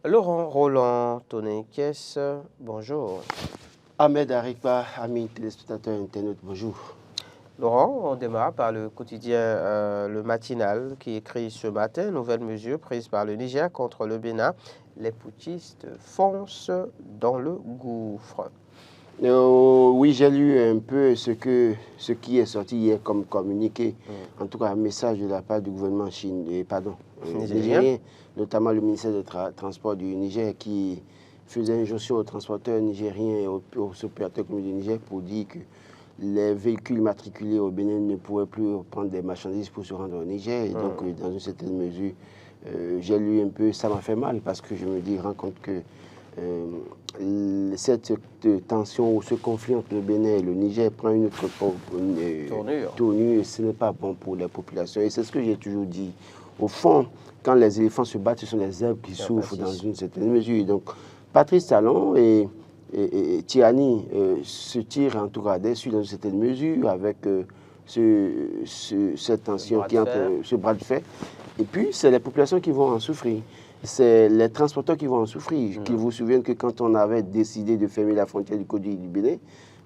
Laurent Roland Tonekes, bonjour. Ahmed Arikba, amis téléspectateurs internautes, bonjour. Laurent, on démarre par le quotidien Le Matinal qui écrit ce matin, nouvelle mesure prise par le Niger contre le Bénin. Les putschistes foncent dans le gouffre. Oui, j'ai lu un peu ce qui est sorti hier comme communiqué, en tout cas un message de la part du gouvernement nigérien, notamment le ministère des Transports du Niger qui faisait une injonction aux transporteurs nigériens et aux opérateurs communautaires du Niger pour dire que les véhicules matriculés au Bénin ne pourraient plus prendre des marchandises pour se rendre au Niger. Et donc, dans une certaine mesure, j'ai lu un peu, ça m'a fait mal parce que je me rends compte que cette tension ou ce conflit entre le Bénin et le Niger prend une autre tournure. Ce n'est pas bon pour les populations. Et c'est ce que j'ai toujours dit. Au fond, quand les éléphants se battent, ce sont les zèbres qui souffrent dans une certaine mesure. Donc, Patrice Talon et Tiani se tirent en tout cas dessus dans une certaine mesure avec cette tension qui est entre ce bras de fer. Et puis, c'est les populations qui vont en souffrir. C'est les transporteurs qui vont en souffrir. Qu'ils vous souviennent que quand on avait décidé de fermer la frontière du Côte du Bénin,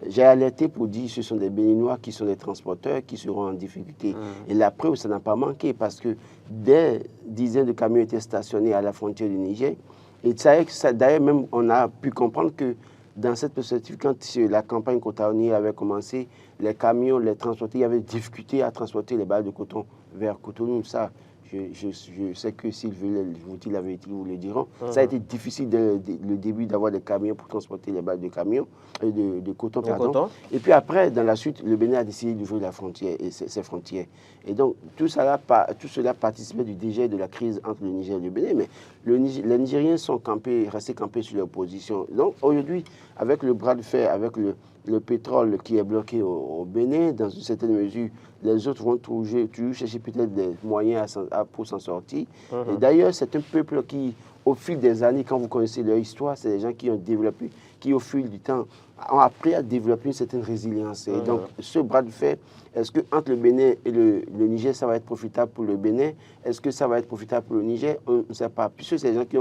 j'ai alerté pour dire que ce sont des Béninois qui sont des transporteurs qui seront en difficulté. Et la preuve, ça n'a pas manqué parce que des dizaines de camions étaient stationnés à la frontière du Niger. Et d'ailleurs, même, on a pu comprendre que dans cette perspective, quand la campagne cotonnière avait commencé, les camions, les transporteurs, il y avait des difficultés à transporter les balles de coton vers Cotonou. Ça, je sais que s'ils veulent vous dire la vérité, ils vous le diront. Ça a été difficile dès le début d'avoir des camions pour transporter les balles de coton. Pardon. Et puis après, dans la suite, le Bénin a décidé d'ouvrir la frontière et ses frontières. Et donc, tout cela participait du dégel de la crise entre le Niger et le Bénin. Mais les Nigériens sont restés campés sur leur position. Donc, aujourd'hui, avec le bras de fer, avec le pétrole qui est bloqué au Bénin, dans une certaine mesure, les autres vont toujours chercher peut-être des moyens pour s'en sortir. Et d'ailleurs, c'est un peuple qui, au fil des années, quand vous connaissez leur histoire, c'est des gens qui ont développé, qui au fil du temps ont appris à développer une certaine résilience. Et donc, ce bras de fer, est-ce que entre le Bénin et le Niger, ça va être profitable pour le Bénin? Est-ce que ça va être profitable pour le Niger? On ne sait pas. Puisque c'est des gens qui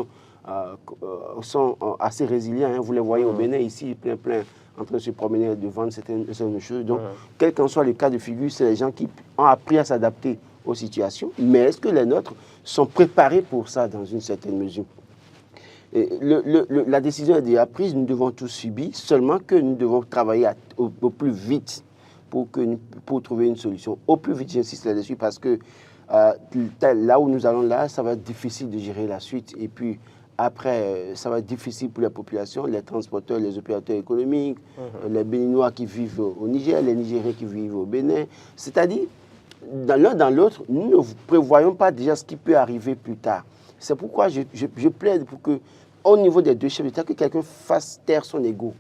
sont assez résilients. Hein. Vous les voyez au Bénin, ici, plein en train de se promener devant certaines choses. Donc, quel qu'en soit le cas de figure, c'est les gens qui ont appris à s'adapter aux situations. Mais est-ce que les nôtres sont préparés pour ça dans une certaine mesure? Et la décision est déjà prise, nous devons tous subir, seulement que nous devons travailler au plus vite pour trouver une solution. Au plus vite, j'insiste là-dessus, parce que là où nous allons là, ça va être difficile de gérer la suite. Et puis, après, ça va être difficile pour la population, les transporteurs, les opérateurs économiques, les Béninois qui vivent au Niger, les Nigériens qui vivent au Bénin. C'est-à-dire, l'un dans l'autre, nous ne prévoyons pas déjà ce qui peut arriver plus tard. C'est pourquoi je plaide pour que, au niveau des deux chefs d'État, que quelqu'un fasse taire son ego.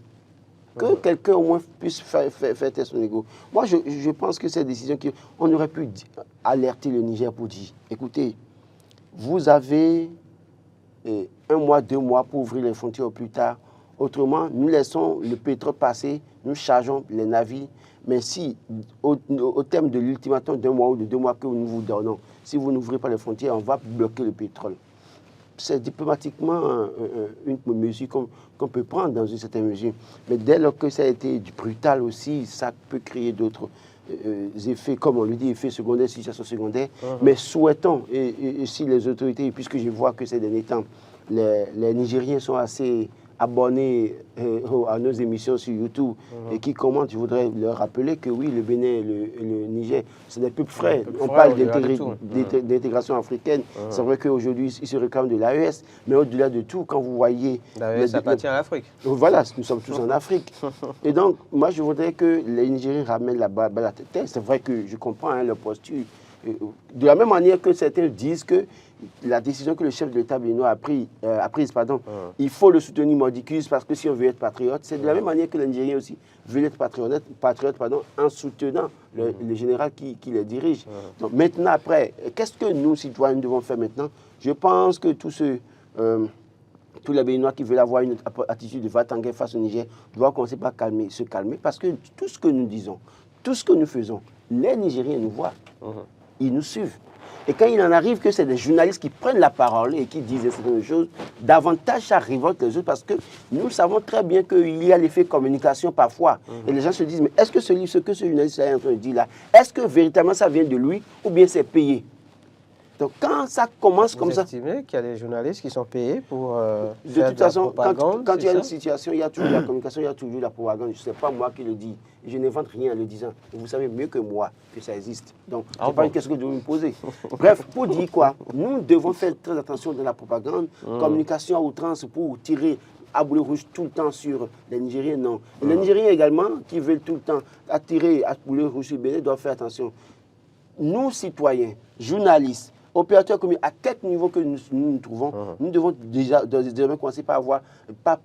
Que quelqu'un au moins puisse faire taire son ego. Moi, je pense que cette décision, on aurait pu alerter le Niger pour dire, écoutez, vous avez 1 mois, 2 mois pour ouvrir les frontières au plus tard. Autrement, nous laissons le pétrole passer, nous chargeons les navires. Mais si, au terme de l'ultimatum d'1 mois ou de 2 mois que nous vous donnons, si vous n'ouvrez pas les frontières, on va bloquer le pétrole. C'est diplomatiquement une mesure qu'on peut prendre dans une certaine mesure. Mais dès lors que ça a été brutal aussi, ça peut créer d'autres effets, comme on le dit, effets secondaires, situations secondaires. Mais souhaitons, et si les autorités, puisque je vois que ces derniers temps, les Nigériens sont assez abonnés à nos émissions sur YouTube et qui commentent, je voudrais leur rappeler que oui, le Bénin et le Niger, ce n'est plus frère. On parle d'intégration africaine. C'est vrai qu'aujourd'hui, ils se réclament de l'AES, mais au-delà de tout, quand vous voyez... L'AES appartient à l'Afrique. Voilà, nous sommes tous en Afrique. Et donc, moi, je voudrais que les Nigériens ramènent la balle à tête. C'est vrai que je comprends leur posture. De la même manière que certains disent que la décision que le chef de l'État béninois a prise, il faut le soutenir mordicus parce que si on veut être patriote, c'est de la même manière que les Nigériens aussi veulent être patriotes en soutenant le général qui les dirige. Donc maintenant, après, qu'est-ce que nous, citoyens, devons faire maintenant? Je pense que tous les Béninois qui veulent avoir une attitude de va-t-en-guerre face au Niger doivent commencer par se calmer parce que tout ce que nous disons, tout ce que nous faisons, les Nigériens nous voient, ils nous suivent. Et quand il en arrive que c'est des journalistes qui prennent la parole et qui disent certaines choses, davantage ça révolte les autres parce que nous savons très bien qu'il y a l'effet communication parfois. Et les gens se disent, mais est-ce que ce que ce journaliste est en train de dire là, est-ce que véritablement ça vient de lui ou bien c'est payé? Donc quand ça commence comme ça... Vous estimez qu'il y a des journalistes qui sont payés pour de faire toute de la façon, propagande, quand il y a c'est une ça? situation, il y a toujours la communication, il y a toujours la propagande. Ce n'est pas moi qui le dis. Je n'invente rien en le disant. Et vous savez mieux que moi que ça existe. Donc, ce n'est pas une question que je vais me poser. Bref, pour dire quoi, nous devons faire très attention dans la propagande, communication à outrance pour tirer à boulet rouge tout le temps sur les Nigériens, non. Et les Nigériens également, qui veulent tout le temps attirer à boulet rouge sur Bénin, doivent faire attention. Nous, citoyens, journalistes, opérateurs communs, à quelque niveau que nous trouvons, nous devons déjà désormais commencer par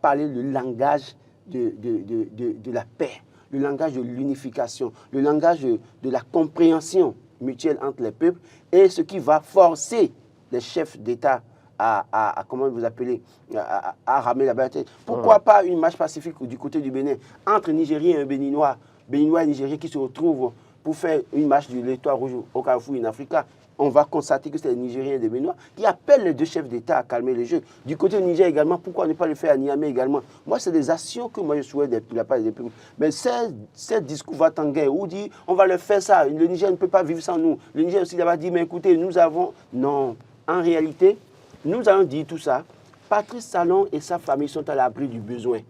parler le langage de la paix, le langage de l'unification, le langage de la compréhension mutuelle entre les peuples et ce qui va forcer les chefs d'État à comment vous appelez, à ramener la bataille. Pourquoi pas une marche pacifique du côté du Bénin entre Nigériens et Béninois et Nigériens qui se retrouvent pour faire une marche de l'étoile rouge au Carrefour in Africa? On va constater que c'est les Nigériens et les Béninois qui appellent les deux chefs d'État à calmer le jeu. Du côté du Niger également, pourquoi ne pas le faire à Niamey également? Moi, c'est des actions que moi je souhaite de la part des peuples. Mais ces discours va-t-en-guerre où dit on va le faire ça, le Niger ne peut pas vivre sans nous. Le Niger aussi là-bas dit mais écoutez, nous avons... Non, en réalité, nous allons dire tout ça. Patrice Talon et sa famille sont à l'abri du besoin.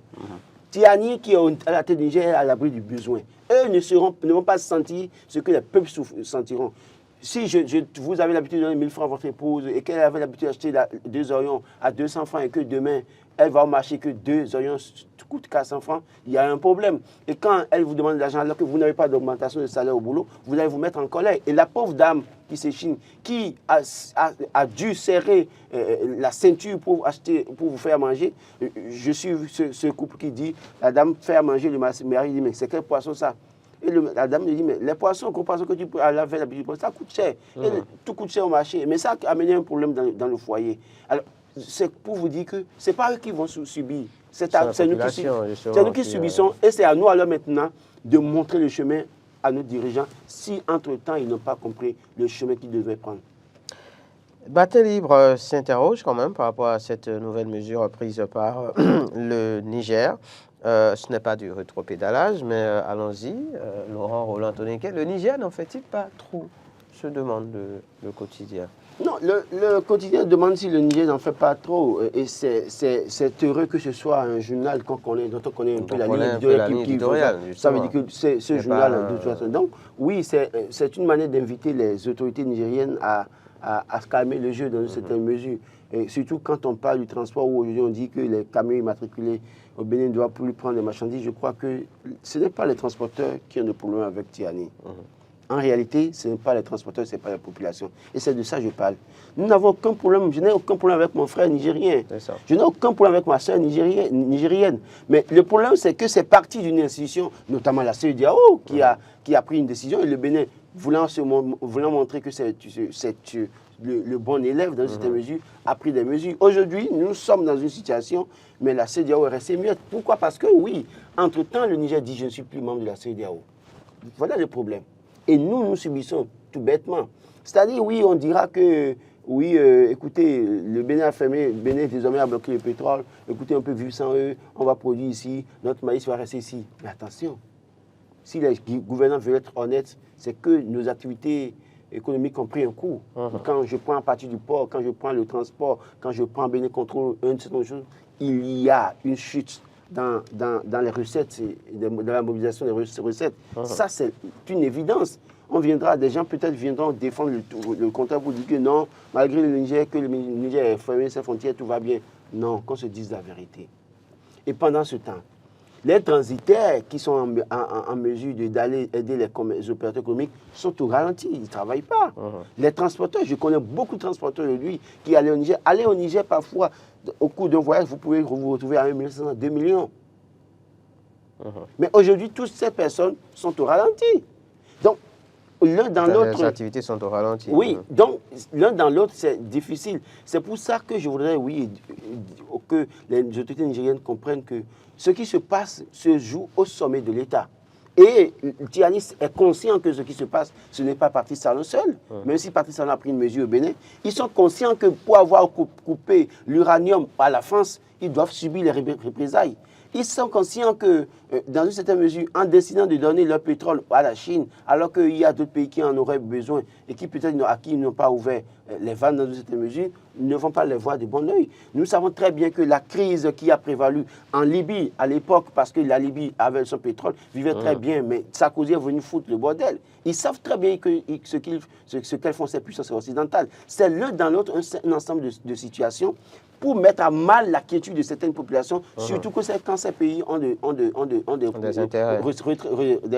Tiani, qui est à la tête du Niger, est à l'abri du besoin. Eux ne vont pas sentir ce que les peuples sentiront. Si vous avez l'habitude de donner 1000 francs à votre épouse et qu'elle avait l'habitude d'acheter 2 oignons à 200 francs et que demain, elle va au marché que 2 oignons coûtent 400 francs, il y a un problème. Et quand elle vous demande de l'argent alors que vous n'avez pas d'augmentation de salaire au boulot, vous allez vous mettre en colère. Et la pauvre dame qui s'échine, qui a dû serrer la ceinture pour vous faire manger, je suis ce couple qui dit, la dame fait à manger, le mari dit, mais c'est quel poisson ça? Et la dame lui dit, mais les poissons, gros poissons que tu peux avoir l'habitude, ça coûte cher. Et tout coûte cher au marché. Mais ça a amené un problème dans le foyer. Alors, c'est pour vous dire que ce n'est pas eux qui vont subir. C'est nous qui subissons. Et c'est à nous alors maintenant de montrer le chemin à nos dirigeants si entre-temps ils n'ont pas compris le chemin qu'ils devaient prendre. Bataille Libre s'interroge quand même par rapport à cette nouvelle mesure prise par le Niger. Ce n'est pas du rétropédalage, mais allons-y. Laurent Roland-Toninquet, le Niger n'en fait-il pas trop, se demande le quotidien? Non, le quotidien demande si le Niger n'en fait pas trop. Et c'est heureux que ce soit un journal dont on connaît un peu la ligne éditoriale. Ça veut dire que ce journal, de toute façon. Donc, oui, c'est une manière d'inviter les autorités nigériennes à calmer le jeu dans une certaine mesure. Et surtout quand on parle du transport, où aujourd'hui on dit que les camions immatriculés au Bénin ne doivent plus prendre les marchandises, je crois que ce n'est pas les transporteurs qui ont des problèmes avec Tiani. En réalité, ce n'est pas les transporteurs, ce n'est pas la population. Et c'est de ça que je parle. Nous n'avons aucun problème, je n'ai aucun problème avec mon frère nigérien. Je n'ai aucun problème avec ma soeur nigérienne. Mais le problème, c'est que c'est parti d'une institution, notamment la CEDEAO, qui a pris une décision, et le Bénin, voulant montrer que c'est le bon élève dans cette mesure, a pris des mesures. Aujourd'hui, nous sommes dans une situation, mais la CEDEAO est restée muette. Pourquoi? Parce que oui, entre-temps, le Niger dit « je ne suis plus membre de la CEDEAO ». Voilà le problème. Et nous subissons tout bêtement. C'est-à-dire, oui, on dira que, oui, écoutez, le Bénin a fermé, le Bénin désormais a bloqué le pétrole, écoutez, on peut vivre sans eux, on va produire ici, notre maïs va rester ici. Mais attention, si les gouvernants veulent être honnêtes, c'est que nos activités économiques ont pris un coup. Quand je prends à partir du port, quand je prends le transport, quand je prends Bénin Contrôle, une certaine chose, il y a une chute dans les recettes, dans la mobilisation des recettes. Ça, c'est une évidence. Des gens peut-être viendront défendre le contrat pour dire que non, malgré le Niger, que le Niger a fermé ses frontières, tout va bien. Non, qu'on se dise la vérité. Et pendant ce temps, les transitaires qui sont en mesure d'aller aider les opérateurs économiques sont au ralenti, ils ne travaillent pas. Les transporteurs, je connais beaucoup de transporteurs aujourd'hui qui allaient au Niger. Aller au Niger, parfois, au cours d'un voyage, vous pouvez vous retrouver à 1 500, 2 millions. Mais aujourd'hui, toutes ces personnes sont au ralenti. Donc, l'un dans l'autre... Les activités sont au ralenti. Oui, donc l'un dans l'autre, c'est difficile. C'est pour ça que je voudrais, oui, que les autorités nigériennes comprennent que ce qui se passe se joue au sommet de l'État. Et Tiani est conscient que ce qui se passe, ce n'est pas Patrice Talon seul. Même si Patrice Talon a pris une mesure au Bénin, ils sont conscients que pour avoir coupé l'uranium à la France, ils doivent subir les représailles. Ils sont conscients que, dans une certaine mesure, en décidant de donner leur pétrole à la Chine, alors qu'il y a d'autres pays qui en auraient besoin et qui peut-être à qui ils n'ont pas ouvert les vannes dans une certaine mesure, ne vont pas les voir de bon oeil. Nous savons très bien que la crise qui a prévalu en Libye à l'époque, parce que la Libye avait son pétrole, vivait très bien, mais Sarkozy est venu foutre le bordel. Ils savent très bien que ce qu'elles font ces puissances occidentales. C'est l'un dans l'autre un ensemble de situations pour mettre à mal la quiétude de certaines populations, surtout que quand ces pays ont des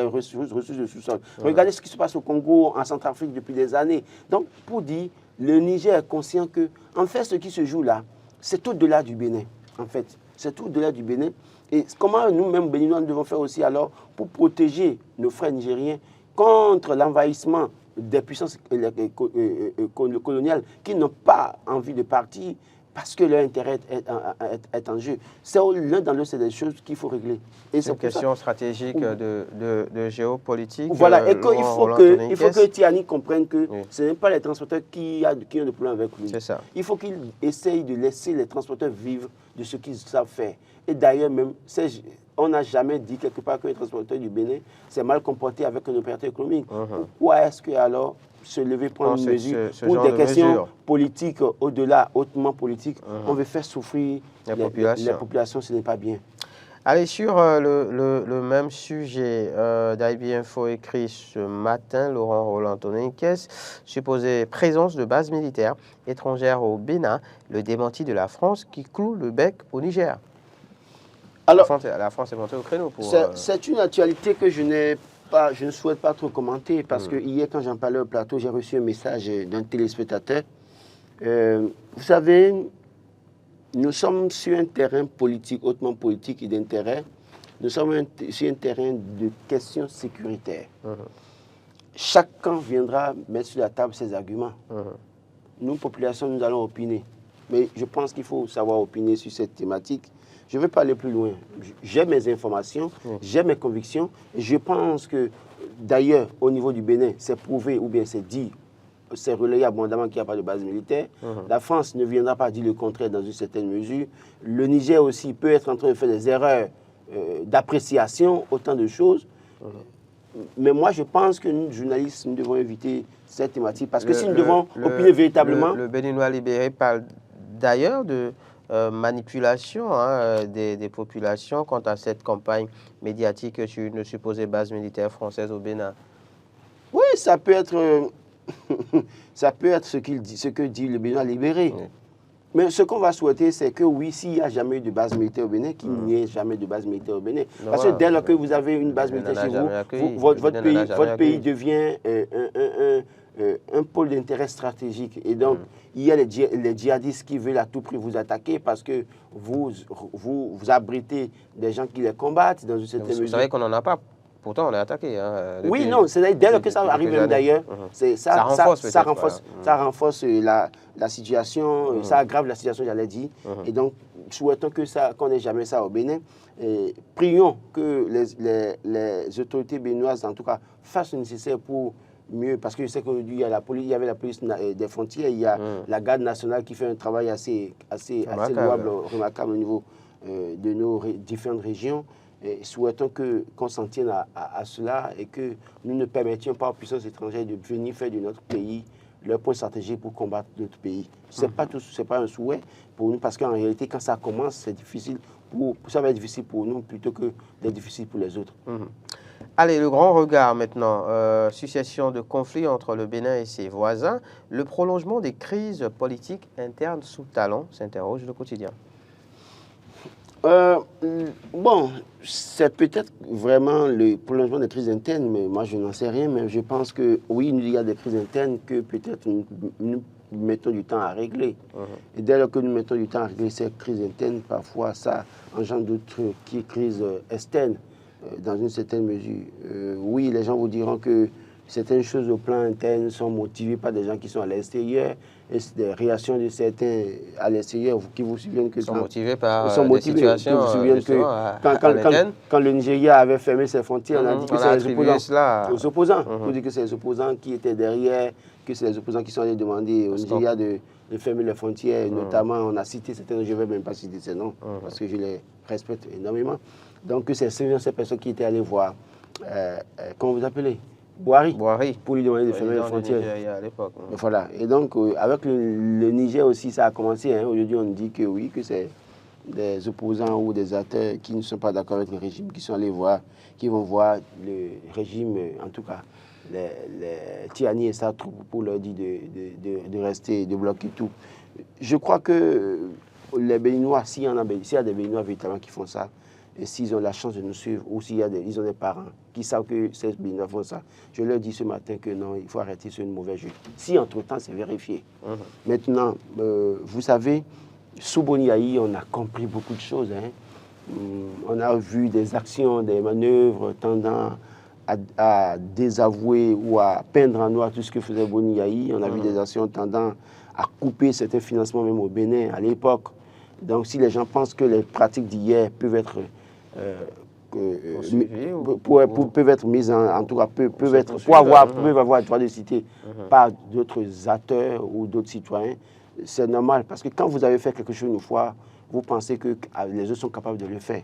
ressources de sous-sol. Regardez ce qui se passe au Congo, en Centrafrique depuis des années. Donc, pour dire, le Niger est conscient que, en fait, ce qui se joue là, c'est au-delà du Bénin, en fait. C'est au-delà du Bénin. Et comment nous-mêmes, Béninois, nous devons faire aussi alors pour protéger nos frères nigériens contre l'envahissement des puissances coloniales qui n'ont pas envie de partir parce que leur intérêt est en jeu. C'est l'un dans l'autre, c'est des choses qu'il faut régler. C'est une question stratégique de géopolitique. Voilà, et qu'il faut que Tiani comprenne que ce n'est pas les transporteurs qui ont des problèmes avec lui. C'est ça. Il faut qu'il essaye de laisser les transporteurs vivre de ce qu'ils savent faire. Et d'ailleurs, même, on n'a jamais dit quelque part que les transporteurs du Bénin s'est mal comporté avec un opérateur économique. Pourquoi est-ce que alors se lever, prendre une mesure pour des questions politiques, au-delà, hautement politiques, on veut faire souffrir les populations, ce n'est pas bien. Allez, sur le même sujet, d'IB Info écrit ce matin, Laurent Roland-Toninquez, supposée présence de bases militaires étrangères au Bénin, le démenti de la France qui cloue le bec au Niger. Alors, la France est montée au créneau pour... C'est une actualité que je ne souhaite pas trop commenter parce que hier, quand j'en parlais au plateau, j'ai reçu un message d'un téléspectateur. Vous savez, nous sommes sur un terrain politique, hautement politique et d'intérêt. Nous sommes sur un terrain de questions sécuritaires. Chaque camp viendra mettre sur la table ses arguments. Nous, population, nous allons opiner. Mais je pense qu'il faut savoir opiner sur cette thématique. Je ne vais pas aller plus loin. J'ai mes informations, j'ai mes convictions. Et je pense que, d'ailleurs, au niveau du Bénin, c'est prouvé ou bien c'est dit, c'est relayé abondamment qu'il n'y a pas de base militaire. La France ne viendra pas dire le contraire dans une certaine mesure. Le Niger aussi peut être en train de faire des erreurs d'appréciation, autant de choses. Mais moi, je pense que nous, journalistes, nous devons éviter cette thématique. Parce que si nous devons opiner véritablement... Le Béninois libéré parle d'ailleurs de manipulation des populations quant à cette campagne médiatique sur une supposée base militaire française au Bénin. Oui, ça peut être, ça peut être ce que dit le Bénin libéré. Mais ce qu'on va souhaiter, c'est que oui, s'il n'y a jamais eu de base militaire au Bénin, qu'il n'y ait jamais de base militaire au Bénin. Parce que dès lors que vous avez une base militaire chez vous, votre pays devient un pôle d'intérêt stratégique. Et donc, il y a les djihadistes qui veulent à tout prix vous attaquer parce que vous abritez des gens qui les combattent dans une certaine mesure. Vous savez qu'on n'en a pas. Pourtant, on est attaqué. Oui, non, c'est dès lors que ça arrive d'ailleurs, ça renforce la situation, ça aggrave la situation, j'allais dire. Et donc, souhaitons qu'on n'ait jamais ça au Bénin. Et prions que les autorités béninoises, en tout cas, fassent le nécessaire pour mieux, parce que je sais qu'aujourd'hui, il y avait la police des frontières, il y a la garde nationale qui fait un travail assez louable, remarquable au niveau de nos différentes régions. Et souhaitons qu'on s'en tienne à cela et que nous ne permettions pas aux puissances étrangères de venir faire de notre pays leur point stratégique pour combattre d'autres pays. Ce n'est pas un souhait pour nous, parce qu'en réalité, quand ça commence, c'est difficile. Ça va être difficile pour nous plutôt que d'être difficile pour les autres. Allez, le grand regard maintenant. Succession de conflits entre le Bénin et ses voisins. Le prolongement des crises politiques internes sous Talon, s'interroge le quotidien. Bon, c'est peut-être vraiment le prolongement des crises internes, mais moi je n'en sais rien, mais je pense que oui, il y a des crises internes que peut-être nous mettons du temps à régler. Et dès lors que nous mettons du temps à régler ces crises internes, parfois ça engendre d'autres crises externes dans une certaine mesure. Oui, les gens vous diront que certaines choses au plan interne sont motivées par des gens qui sont à l'extérieur et des réactions de certains à l'extérieur qui vous souviennent que sont motivés par des situations vous souvenez que quand le Nigeria avait fermé ses frontières, on a dit que c'est les opposants. On dit que c'est les opposants qui étaient derrière, que c'est les opposants qui sont allés demander au Nigeria de fermer les frontières. Notamment, on a cité certains, je ne vais même pas citer ces noms parce que je les respecte énormément. Donc, c'est ces personnes qui étaient allées voir, comment vous appelez, Buhari, pour lui demander de fermer les frontières. À l'époque. Voilà. Et donc, avec le Niger aussi, ça a commencé. Aujourd'hui, on dit que oui, que c'est des opposants ou des acteurs qui ne sont pas d'accord avec le régime, qui sont allés voir, qui vont voir le régime, en tout cas, les tyrannies et sa troupe pour leur dire de rester, de bloquer tout. Je crois que les Béninois, s'il y a des Béninois véritablement qui font ça, et s'ils ont la chance de nous suivre, ou s'ils ont des parents qui savent que ces Béninois font ça, je leur dis ce matin que non, il faut arrêter sur une mauvaise chute. Si entre-temps, c'est vérifié. Maintenant, vous savez, sous Boni Yayi, on a compris beaucoup de choses. On a vu des actions, des manœuvres tendant à désavouer ou à peindre en noir tout ce que faisait Boni Yayi. On a vu des actions tendant à couper certains financements même au Bénin à l'époque. Donc si les gens pensent que les pratiques d'hier peuvent être peuvent être mises en tout cas peuvent avoir droit de citer par d'autres acteurs ou d'autres citoyens, c'est normal parce que quand vous avez fait quelque chose une fois, vous pensez que les autres sont capables de le faire.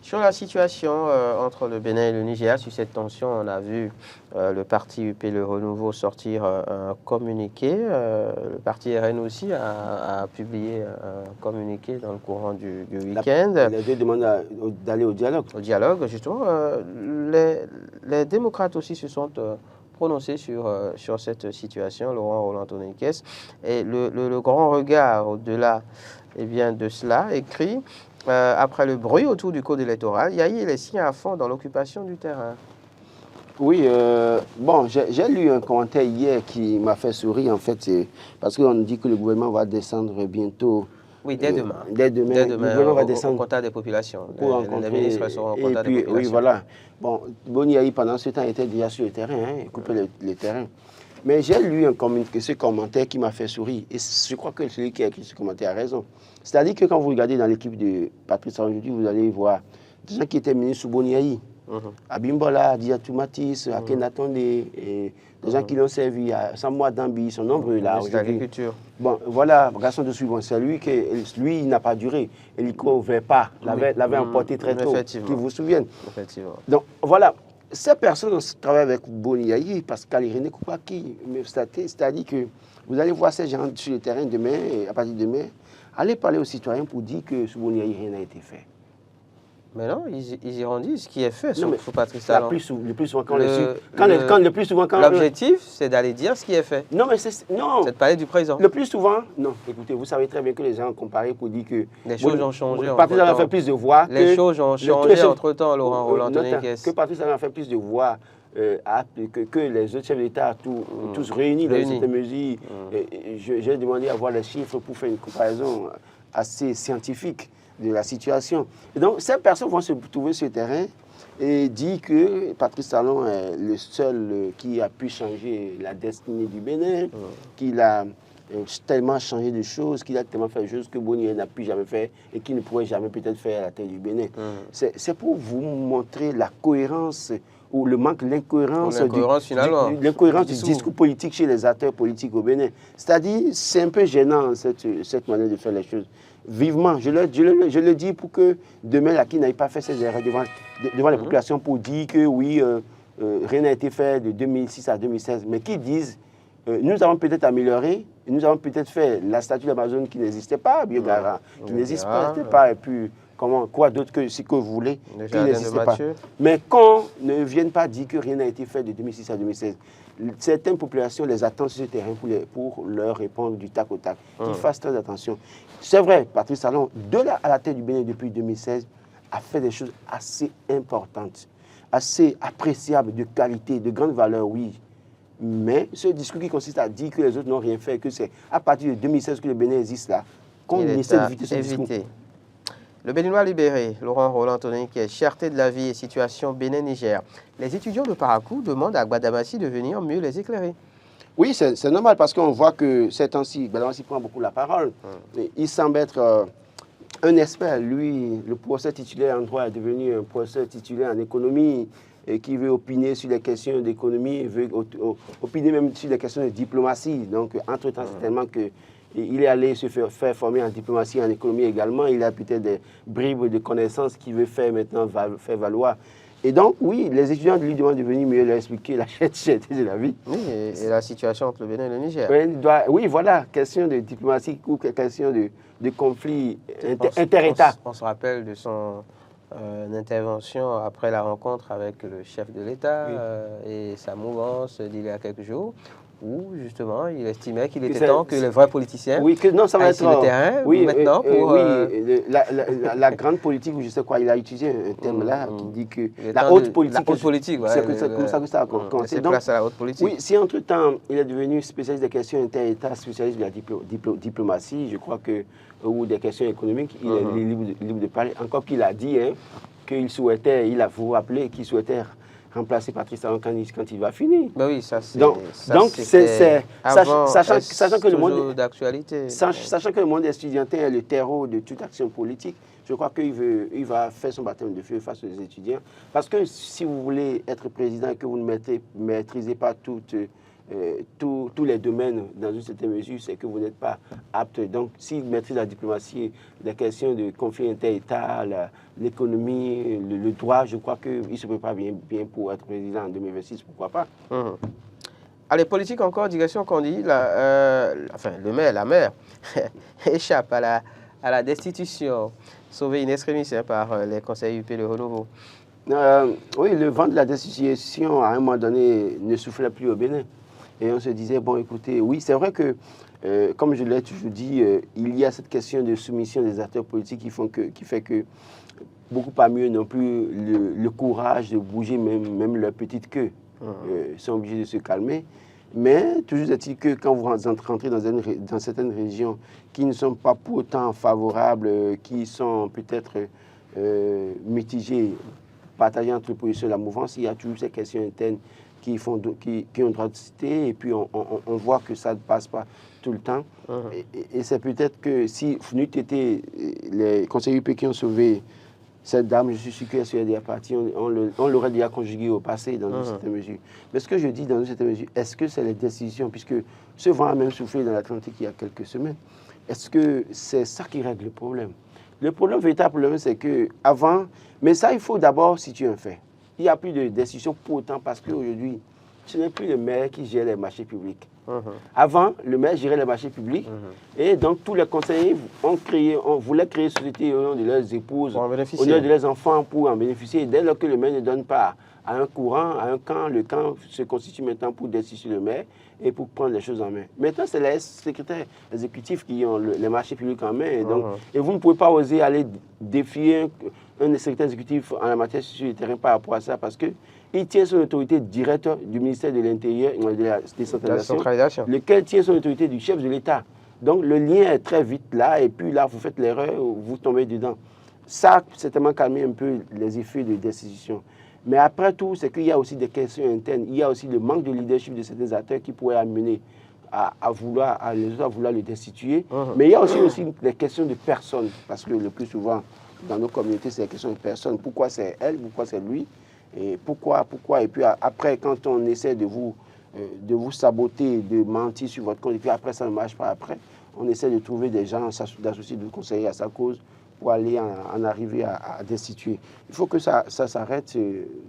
Sur la situation entre le Bénin et le Niger, sur cette tension, on a vu le parti UP Le Renouveau sortir un communiqué. Le parti RN aussi a publié un communiqué dans le courant du week-end. Les deux demandent d'aller au dialogue. Au dialogue, justement. Les démocrates aussi se sont prononcés sur cette situation, Laurent Roland-Tonekes. Et le grand regard au-delà de cela écrit... après le bruit autour du code électoral, Yayi est les siens à fond dans l'occupation du terrain. Oui, bon, j'ai lu un commentaire hier qui m'a fait sourire, en fait, parce qu'on dit que le gouvernement va descendre bientôt. Oui, dès demain. Dès demain, le gouvernement va descendre. Au contact des populations. Les ministres seront au contact des populations. Oui, voilà. Bon, Boni Yayi, pendant ce temps, était déjà sur le terrain, il coupait le terrain. Mais j'ai lu ce commentaire qui m'a fait sourire. Et je crois que celui qui a écrit ce commentaire a raison. C'est-à-dire que quand vous regardez dans l'équipe de Patrice Talon aujourd'hui, vous allez voir des gens qui étaient ministres sous Boni Yayi. Abimbola, Diatou Matisse, Akhenatonde, des gens qui l'ont servi, Samoa Dambi, ils sont nombreux là aujourd'hui. Bon, voilà, garçon de suivant, c'est lui il n'a pas duré. Hélico Verpa l'avait emporté très tôt, qui vous souviennent. Donc voilà. Ces personnes travaillent avec Boni Yayi, Pascal Irénée Koupaki, c'est-à-dire que vous allez voir ces gens sur le terrain demain, et à partir de demain, allez parler aux citoyens pour dire que sous Boni Yayi, rien n'a été fait. Mais non, ils iront dire ce qui est fait sous Patrice Talon. Le plus souvent, l'objectif, c'est d'aller dire ce qui est fait. Non, mais c'est de parler du présent. Le plus souvent, non. Écoutez, vous savez très bien que les gens ont comparé pour dire que les choses ont changé. Patrice Talon a fait plus de voix. Les choses ont changé entre-temps, Laurent Roland-Tonekes. Que Patrice Talon a fait plus de voix que les autres chefs d'État, tous réunis dans cette mesure. J'ai demandé à voir les chiffres pour faire une comparaison assez scientifique de la situation. Et donc, ces personnes vont se trouver sur le terrain et dire que Patrice Talon est le seul qui a pu changer la destinée du Bénin, qu'il a tellement changé de choses, qu'il a tellement fait de choses que Boni n'a plus jamais fait et qu'il ne pourrait jamais peut-être faire à la tête du Bénin. C'est pour vous montrer la cohérence ou le manque, l'incohérence du discours politique chez les acteurs politiques au Bénin. C'est-à-dire, c'est un peu gênant cette manière de faire les choses. Vivement, je le dis pour que demain, qui n'aille pas fait ces erreurs devant les populations pour dire que oui, rien n'a été fait de 2006 à 2016, mais qu'ils disent, nous avons peut-être amélioré, nous avons peut-être fait la statue d'Amazon qui n'existait pas, Biogara, qui n'existait pas, et puis quoi d'autre que ce que vous voulez, qui n'existait pas. Mais qu'on ne vienne pas dire que rien n'a été fait de 2006 à 2016, certaines populations les attendent sur ce terrain pour leur répondre du tac au tac. Qu'ils fassent très attention. C'est vrai, Patrice Talon, à la tête du Bénin depuis 2016, a fait des choses assez importantes, assez appréciables, de qualité, de grande valeur, oui. Mais ce discours qui consiste à dire que les autres n'ont rien fait, que c'est à partir de 2016 que le Bénin existe là, qu'on essaie d'éviter ce discours. Le Béninois libéré, Laurent Roland Anthony, qui est cherté de la vie et situation Bénin-Niger. Les étudiants de Parakou demandent à Gbadamassi de venir mieux les éclairer. Oui, c'est normal parce qu'on voit que ces temps-ci, Gbadamassi prend beaucoup la parole. Il semble être un expert. Lui, le professeur titulaire en droit est devenu un professeur titulaire en économie et qui veut opiner sur les questions d'économie, veut opiner même sur les questions de diplomatie. Donc, entre-temps, c'est tellement que il est allé se faire former en diplomatie et en économie également. Il a peut-être des bribes de connaissances qu'il veut faire maintenant, faire valoir. Et donc, oui, les étudiants lui demandent de venir mieux leur expliquer la cherté de la vie. Oui, et la situation entre le Bénin et le Niger. Oui, voilà, question de diplomatie ou question de conflit inter-État. On se rappelle de son intervention après la rencontre avec le chef de l'État et sa mouvance d'il y a quelques jours, où justement il estimait qu'il était temps que les vrais politiciens aillent sur le terrain maintenant pour... la grande politique, ou je sais quoi, il a utilisé un terme là qui dit que la haute politique... La haute politique, c'est comme ça que ça a commencé. Donc, place à la haute politique. Oui, si entre-temps il est devenu spécialiste des questions inter-État, spécialiste de la diplomatie, je crois que, ou des questions économiques, il est libre de parler. Encore qu'il a dit qu'il souhaitait, vous rappelez, qu'il souhaitait remplacer Patrice Talon quand il va finir. Ben oui, ça c'est... Donc sachant que le monde d'actualité. Sachant que le monde estudiantin est le terreau de toute action politique, je crois qu'il va faire son baptême de feu face aux étudiants. Parce que si vous voulez être président et que vous ne maîtrisez pas tous les domaines dans une certaine mesure, c'est que vous n'êtes pas apte. Donc, s'il maîtrise la diplomatie, les questions de conflit inter-État, l'économie, le droit, je crois qu'il se prépare bien pour être président en 2026, pourquoi pas. Allez, politique encore, direction qu'on dit, le maire, la maire, échappe à la destitution, sauvée in extremis par les conseils UP de renouveau. Oui, le vent de la destitution, à un moment donné, ne soufflait plus au Bénin. Et on se disait, bon, écoutez, oui, c'est vrai que, comme je l'ai toujours dit, il y a cette question de soumission des acteurs politiques qui fait que beaucoup parmi eux n'ont plus le courage de bouger même leur petite queue. Ils sont obligés de se calmer. Mais toujours est-il que quand vous rentrez dans certaines régions qui ne sont pas pour autant favorables, qui sont peut-être mitigées, partagées entre l'opposition et la mouvance, il y a toujours ces questions internes qui ont droit de citer, et puis on voit que ça ne passe pas tout le temps. Et c'est peut-être que si n'eût été les conseillers UP qui ont sauvé cette dame, je suis sûr qu'elle serait déjà partie, on l'aurait déjà conjuguée au passé dans une certaine mesure. Mais ce que je dis dans une certaine mesure, est-ce que c'est les décisions, puisque ce vent a même soufflé dans l'Atlantique il y a quelques semaines, est-ce que c'est ça qui règle le problème? Le véritable problème, c'est qu'avant, mais ça, il faut d'abord situer un fait. Il n'y a plus de décision pour autant parce qu'aujourd'hui, ce n'est plus le maire qui gère les marchés publics. Avant, le maire gérait les marchés publics et donc tous les conseillers voulaient créer une société au nom de leurs épouses, au nom de leurs enfants pour en bénéficier. Et dès lors que le maire ne donne pas à un courant, à un camp, le camp se constitue maintenant pour destituer le maire et pour prendre les choses en main. Maintenant, c'est les secrétaires exécutifs qui ont les marchés publics en main. Et vous ne pouvez pas oser aller défier un secrétaire exécutif en la matière sur le terrain par rapport à ça parce qu'il tient son autorité directe du ministère de l'Intérieur et de la décentralisation, lequel tient son autorité du chef de l'État. Donc le lien est très vite là et puis là, vous faites l'erreur, vous tombez dedans. Ça, certainement calmer un peu les effets de destitution. Mais après tout, c'est qu'il y a aussi des questions internes. Il y a aussi le manque de leadership de certains acteurs qui pourraient amener à vouloir le destituer. Mais il y a aussi des questions de personnes. Parce que le plus souvent, dans nos communautés, c'est des questions de personnes. Pourquoi c'est elle? Pourquoi c'est lui? Et pourquoi? Et puis après, quand on essaie de vous saboter, de mentir sur votre compte, et puis après, ça ne marche pas après, on essaie de trouver des gens, d'associer, de conseiller à sa cause, pour aller en arriver à destituer. Il faut que ça s'arrête,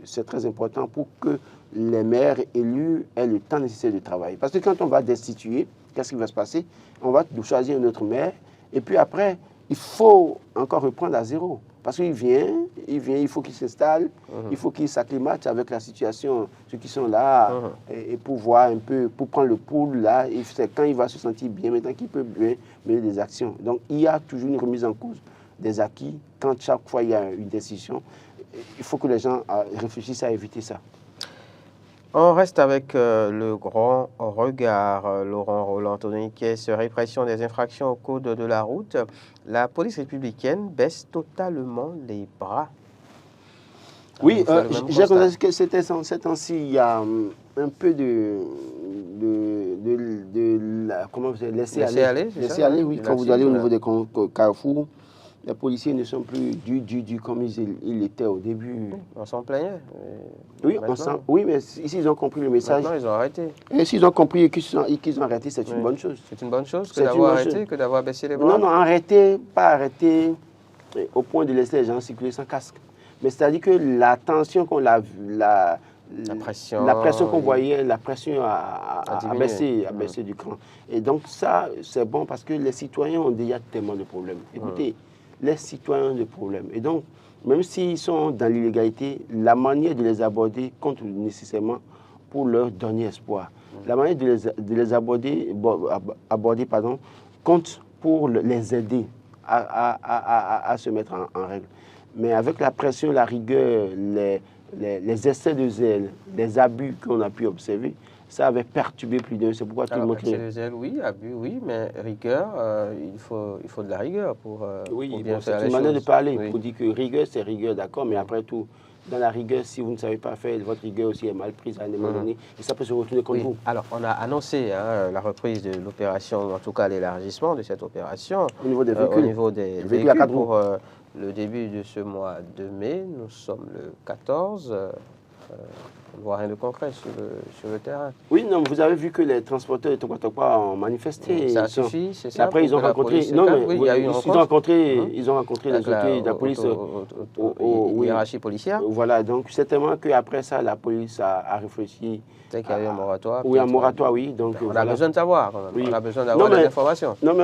c'est très important pour que les maires élus aient le temps nécessaire de travailler. Parce que quand on va destituer, qu'est-ce qui va se passer? On va choisir un autre maire, et puis après, il faut encore reprendre à zéro. Parce qu'il vient, il faut qu'il s'installe, il faut qu'il s'acclimate avec la situation, ceux qui sont là, et pour voir un peu, pour prendre le pouls là, et c'est quand il va se sentir bien, maintenant qu'il peut bien mener des actions. Donc il y a toujours une remise en cause des acquis. Quand chaque fois il y a une décision, il faut que les gens réfléchissent à éviter ça. On reste avec le grand regard, Laurent Roland Tononiquès, répression des infractions au code de la route. La police républicaine baisse totalement les bras. Oui, j'ai constaté que c'était ces temps-ci, il y a un peu comment vous laisser aller. Laisser aller, oui. Quand vous allez au niveau des carrefours, les policiers ne sont plus du comme ils étaient au début. On s'en plaignait. Oui, oui, mais ici ils ont compris le message. Maintenant, ils ont arrêté. Et s'ils ont compris et qu'ils ont arrêté, c'est une bonne chose. C'est une bonne chose que d'avoir arrêté, que d'avoir baissé les bras. Non, non, arrêter, pas arrêter au point de laisser les gens circuler sans casque. Mais c'est-à-dire que la tension qu'on a vue, la pression qu'on voyait, la pression a baissé du cran. Et donc ça, c'est bon parce que les citoyens ont déjà tellement de problèmes. Écoutez, les citoyens ont des problèmes. Et donc, même s'ils sont dans l'illégalité, la manière de les aborder compte nécessairement pour leur donner espoir. La manière de les aborder compte pour les aider à se mettre en règle. Mais avec la pression, la rigueur, les excès de zèle, les abus qu'on a pu observer, ça avait perturbé plus d'un. C'est pourquoi tout le monde... Excès de zèle, oui, abus, oui, mais rigueur, il faut de la rigueur pour bien faire les choses. C'est une manière de parler. Pour dire que rigueur, c'est rigueur, d'accord, mais après tout, dans la rigueur, si vous ne savez pas faire, votre rigueur aussi est mal prise à un moment donné, et ça peut se retourner contre vous. Alors, on a annoncé la reprise de l'opération, en tout cas l'élargissement de cette opération. Au niveau des véhicules. Au niveau des véhicules pour le début de ce mois de mai. Nous sommes le 14. On ne voit rien de concret sur le terrain. Oui, non, vous avez vu que les transporteurs de Tokwa ont manifesté. Ça suffit, c'est ça. Après, ils ont rencontré. Non, mais ils ont rencontré les autorités de la police. Hiérarchie policière. Voilà, donc certainement qu'après ça, la police a réfléchi. Peut-être qu'il y a eu un moratoire. Oui, un moratoire, oui. Donc, on a besoin de savoir. On a besoin d'avoir des informations. Non, mais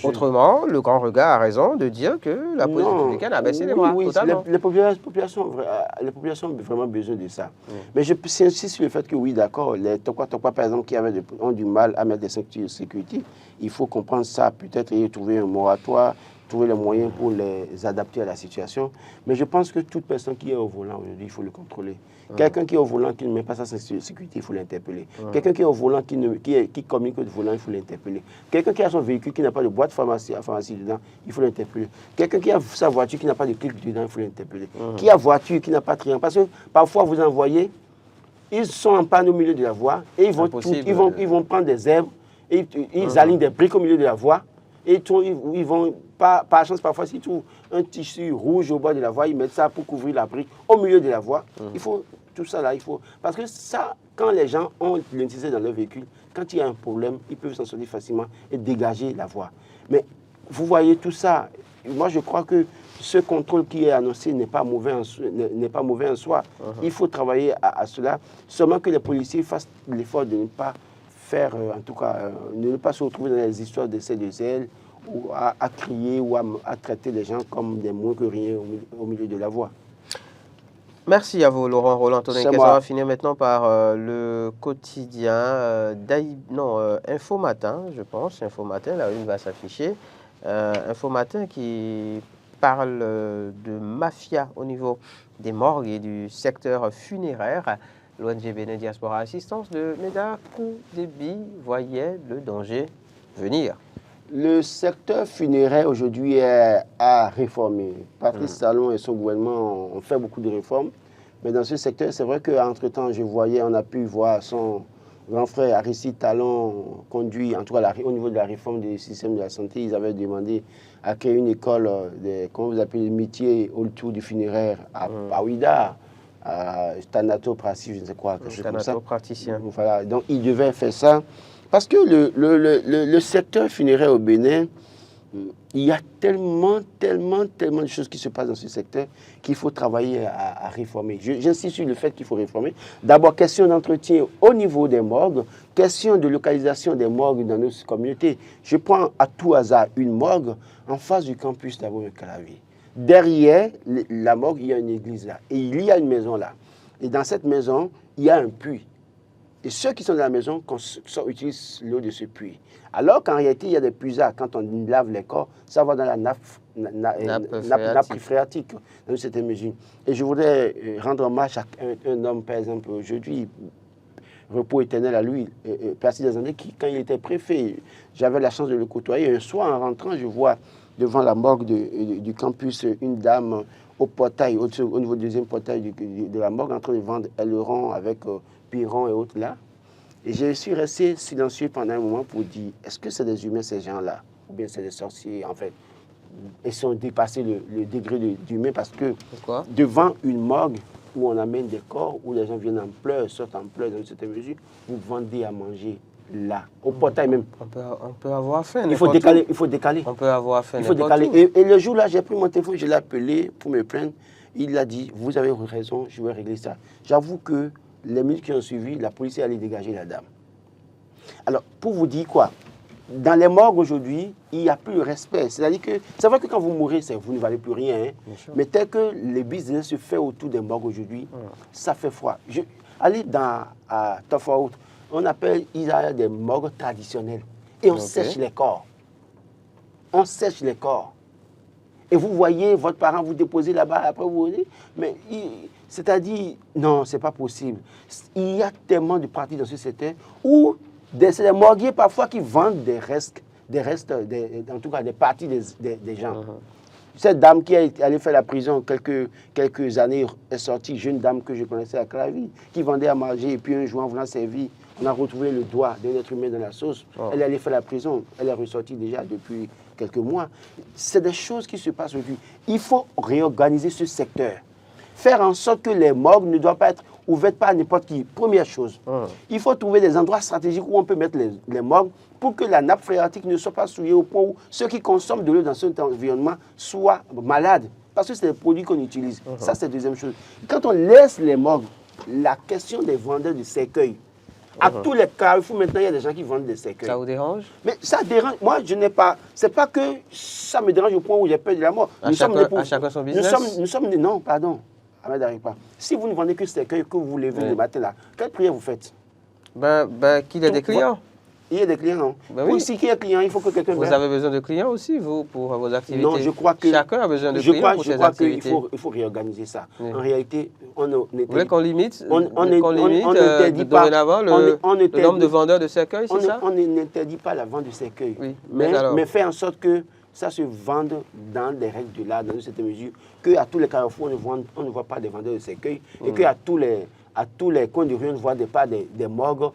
autrement, le grand regard a raison de dire que la police républicaine a baissé les bras. Oui, les populations ont vraiment besoin de ça. Mais je insiste sur le fait que oui, d'accord, les Tokwa, par exemple, qui ont du mal à mettre des ceintures de sécurité, il faut comprendre ça, peut-être et trouver un moratoire, trouver les moyens pour les adapter à la situation. Mais je pense que toute personne qui est au volant aujourd'hui, il faut le contrôler. Quelqu'un qui est au volant, qui ne met pas sa ceinture de sécurité, il faut l'interpeller. Quelqu'un qui est au volant, qui communique au volant, il faut l'interpeller. Quelqu'un qui a son véhicule, qui n'a pas de boîte pharmacie dedans, il faut l'interpeller. Quelqu'un qui a sa voiture, qui n'a pas de clic dedans, il faut l'interpeller. Qui a voiture, qui n'a pas de triangle. Parce que parfois, vous envoyez, ils sont en panne au milieu de la voie, et ils vont prendre des herbes, et ils alignent des briques au milieu de la voie, et ils vont, par chance, parfois, s'ils trouvent un tissu rouge au bord de la voie, ils mettent ça pour couvrir la brique au milieu de la voie. Il faut tout ça là, il faut... Parce que ça, quand les gens ont l'électricité dans leur véhicule, quand il y a un problème, ils peuvent s'en sortir facilement et dégager la voie. Mais vous voyez tout ça, moi je crois que ce contrôle qui est annoncé n'est pas mauvais en soi. Il faut travailler à cela, seulement que les policiers fassent l'effort de ne pas faire, en tout cas, ne pas se retrouver dans les histoires d'essais de zèle, ou à crier ou à traiter les gens comme des moins que rien au milieu de la voie. Merci à vous, Laurent Roland Tononiquès. On va finir maintenant par le quotidien Info Matin, je pense. Info Matin, la une va s'afficher. Info Matin qui parle de mafia au niveau des morgues et du secteur funéraire. L'ONG Bénin Diaspora Assistance de Médard Koudébi voyait le danger venir. Le secteur funéraire aujourd'hui est à réformer. Patrice Talon et son gouvernement ont fait beaucoup de réformes. Mais dans ce secteur, c'est vrai qu'entre-temps, on a pu voir son grand frère Aristide Talon conduit, en tout cas au niveau de la réforme du système de la santé, ils avaient demandé à créer une école, comment vous appelez, le métier autour du funéraire à Ouida, à Thanatopratie, je ne sais quoi, quelque chose comme ça. Thanatopraticien. Voilà, donc ils devaient faire ça. Parce que le secteur funéraire au Bénin, il y a tellement de choses qui se passent dans ce secteur qu'il faut travailler à réformer. J'insiste sur le fait qu'il faut réformer. D'abord, question d'entretien au niveau des morgues, question de localisation des morgues dans nos communautés. Je prends à tout hasard une morgue en face du campus d'Abomey-Calavi. Derrière la morgue, il y a une église là. Et il y a une maison là. Et dans cette maison, il y a un puits. Et ceux qui sont dans la maison utilisent l'eau de ce puits. Alors qu'en réalité, il y a des puisards. Quand on lave les corps, ça va dans la nappe nappe phréatique dans une certaine mesure. Et je voudrais rendre hommage à un homme, par exemple, aujourd'hui, repos éternel à lui, Percy Desandé, qui, quand il était préfet, j'avais la chance de le côtoyer. Un soir, en rentrant, je vois devant la morgue du campus une dame au portail, au niveau du deuxième portail de la morgue, en train de vendre aileron avec piron et autres là. Et je suis resté silencieux pendant un moment pour dire, est-ce que c'est des humains ces gens-là? Ou bien c'est des sorciers, en fait? Ils ont dépassé le degré d'humain parce que devant une morgue, où on amène des corps, où les gens viennent en pleurs, sortent en pleurs dans une certaine mesure, vous vendez à manger là, au portail même. On peut avoir faim. Il faut décaler. On peut avoir faim. Il faut décaler. Et le jour-là, j'ai pris mon téléphone, je l'ai appelé pour me plaindre. Il a dit, vous avez raison, je vais régler ça. J'avoue que les minutes qui ont suivi, la police est allée dégager la dame. Alors, pour vous dire quoi, dans les morgues aujourd'hui, il n'y a plus le respect. C'est-à-dire que, c'est vrai que quand vous mourrez, vous ne valez plus rien. Hein. Mais tel que les business se fait autour des morgues aujourd'hui, ça fait froid. Allez à Tofaout, il y a des morgues traditionnelles. Et on sèche les corps. On sèche les corps. Et vous voyez votre parent vous déposer là-bas, après vous voyez, mais c'est-à-dire, non, ce n'est pas possible. Il y a tellement de parties dans ce secteur où c'est les morguiers parfois qui vendent des restes, en tout cas des parties des gens. Cette dame qui est allée faire la prison quelques années est sortie, jeune dame que je connaissais à Clavie, qui vendait à manger et puis un jour en voulant servir, on a retrouvé le doigt d'un être humain dans la sauce. Elle est allée faire la prison, elle est ressortie déjà depuis quelques mois. C'est des choses qui se passent aujourd'hui. Il faut réorganiser ce secteur. Faire en sorte que les morgues ne doivent pas être ouvertes par n'importe qui. Première chose, il faut trouver des endroits stratégiques où on peut mettre les morgues pour que la nappe phréatique ne soit pas souillée au point où ceux qui consomment de l'eau dans cet environnement soient malades. Parce que c'est des produits qu'on utilise. Ça, c'est la deuxième chose. Quand on laisse les morgues, la question des vendeurs de cercueils, à tous les carrefours, maintenant, il y a des gens qui vendent des cercueils. Ça vous dérange? Mais ça dérange. Moi, je n'ai pas... C'est pas que ça me dérange au point où j'ai peur de la mort. À chacun son business? Nous sommes... Non, pardon. Ahmed Aripa. Si vous ne vendez que ce cercueil que vous levez le matin là, quelle prière vous faites? Qu'il ait des clients. Il y a des clients, non? Oui. Si il y a des clients, il faut que quelqu'un... Vous avez besoin de clients aussi, vous, pour vos activités? Non, je crois que... Chacun a besoin de clients pour ses activités. Je crois qu'il faut réorganiser ça. En réalité, vous voulez qu'on limite, n'interdit pas dorénavant le nombre de vendeurs de cercueils, c'est ça? On n'interdit pas la vente de cercueils. Oui. Mais fait en sorte que ça se vende dans les règles de l'art, dans une certaine mesure, qu'à tous les carrefours, on ne voit pas des vendeurs de cercueils, et qu'à tous les coins de rue, on ne voit pas des morgues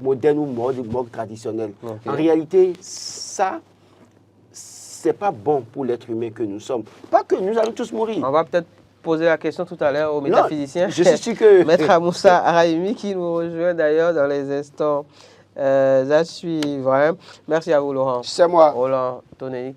modernes ou morgues traditionnelles. En réalité, ça, c'est pas bon pour l'être humain que nous sommes. Pas que nous allons tous mourir. On va peut-être poser la question tout à l'heure au métaphysicien. Je suis sûr que... Maître Amoussa Arahimi, qui nous rejoint d'ailleurs dans les instants à suivre. Merci à vous, Laurent. C'est moi. Roland Tonei,